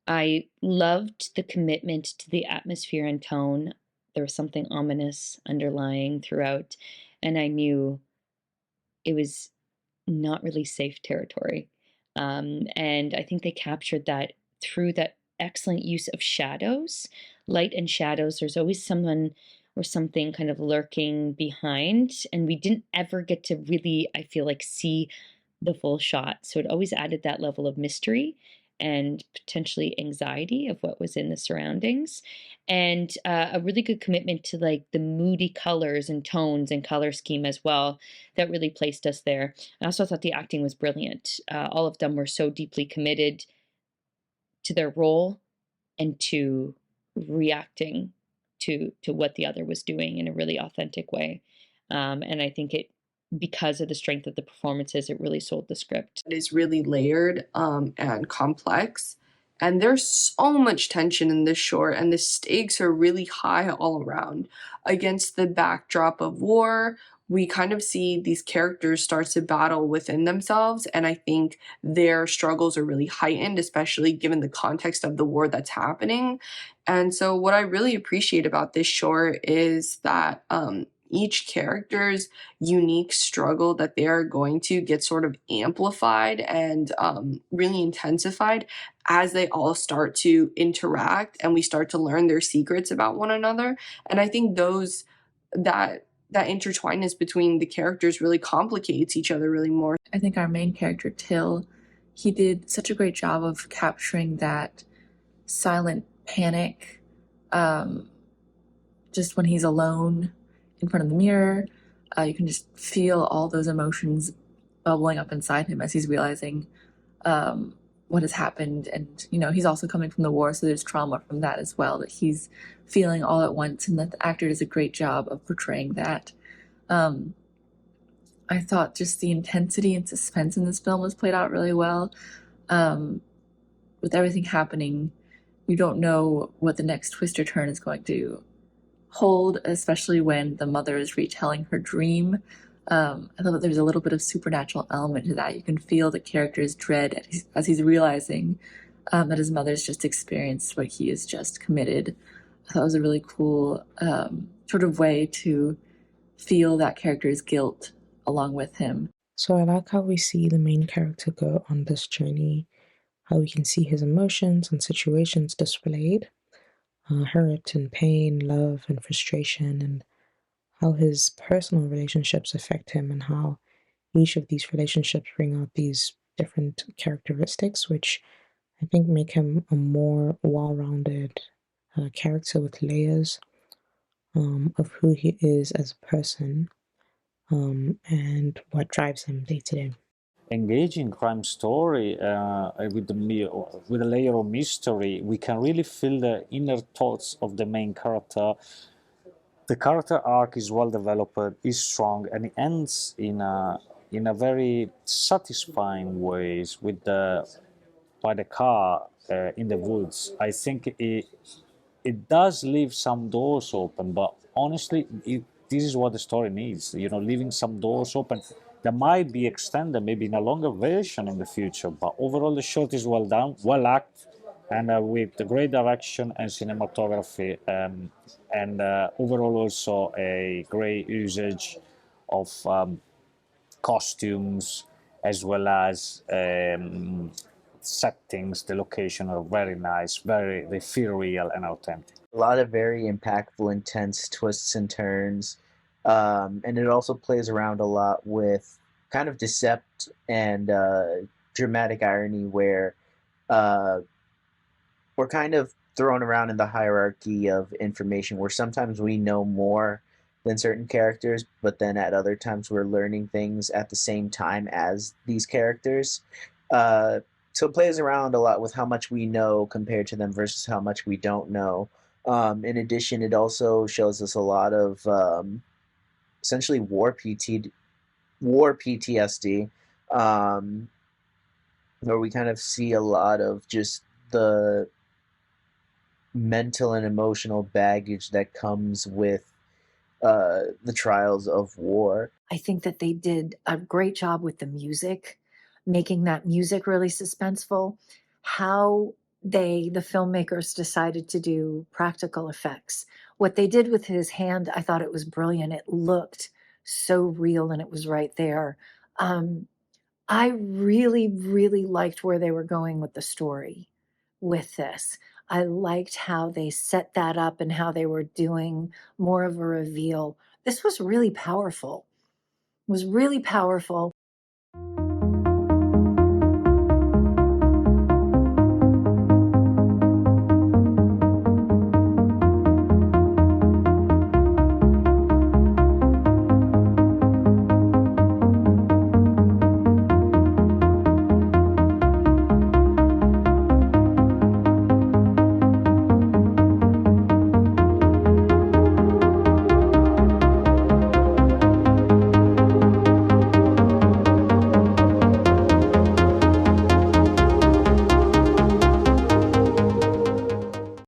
I loved the commitment to the atmosphere and tone. There was something ominous underlying throughout, and I knew it was not really safe territory. And I think they captured that through that excellent use of shadows, light and shadows. There's always someone or something kind of lurking behind, and we didn't ever get to really, I feel like, see the full shot. So it always added that level of mystery and potentially anxiety of what was in the surroundings, and a really good commitment to like the moody colors and tones and color scheme as well, that really placed us there. I also thought the acting was brilliant. All of them were so deeply committed to their role and to reacting to what the other was doing in a really authentic way. And I think it, because of the strength of the performances, it really sold the script. It is really layered and complex. And there's so much tension in this short, and the stakes are really high all around. Against the backdrop of war, we kind of see these characters start to battle within themselves, and I think their struggles are really heightened, especially given the context of the war that's happening. And so, what I really appreciate about this short is that each character's unique struggle that they are going to get sort of amplified and really intensified as they all start to interact and we start to learn their secrets about one another. And I think that intertwinedness between the characters really complicates each other really more. I think our main character, Till, he did such a great job of capturing that silent panic, um, just when he's alone in front of the mirror. You can just feel all those emotions bubbling up inside him as he's realizing what has happened. And, you know, he's also coming from the war, so there's trauma from that as well that he's feeling all at once. And that the actor does a great job of portraying that. I thought just the intensity and suspense in this film was played out really well. Um, with everything happening, you don't know what the next twist or turn is going to hold, especially when the mother is retelling her dream. I thought that there's a little bit of supernatural element to that. You can feel the character's dread as he's realizing that his mother's just experienced what he has just committed. I thought it was a really cool sort of way to feel that character's guilt along with him. So I like how we see the main character go on this journey, how we can see his emotions and situations displayed, hurt and pain, love and frustration, and how his personal relationships affect him, and how each of these relationships bring out these different characteristics, which I think make him a more well-rounded character with layers of who he is as a person, and what drives him day to day. Engaging crime story with a layer of mystery, we can really feel the inner thoughts of the main character. The character arc is well developed, is strong, and it ends in a very satisfying ways with the by the car in the woods. I think it does leave some doors open, but honestly, this is what the story needs. You know, leaving some doors open that might be extended, maybe in a longer version in the future. But overall, the short is well done, well acted, and with the great direction and cinematography, and overall also a great usage of costumes as well as settings. The location are very nice, they feel real and authentic. A lot of very impactful, intense twists and turns. And it also plays around a lot with kind of decept and dramatic irony, where we're kind of thrown around in the hierarchy of information, where sometimes we know more than certain characters, but then at other times we're learning things at the same time as these characters. So it plays around a lot with how much we know compared to them versus how much we don't know. In addition, it also shows us a lot of essentially war PTSD, where we kind of see a lot of just the mental and emotional baggage that comes with the trials of war. I think that they did a great job with the music, making that music really suspenseful. How the filmmakers decided to do practical effects. What they did with his hand, I thought it was brilliant. It looked so real and it was right there. Um, I really, really liked where they were going with the story with this. I liked how they set that up and how they were doing more of a reveal. This was really powerful. It was really powerful.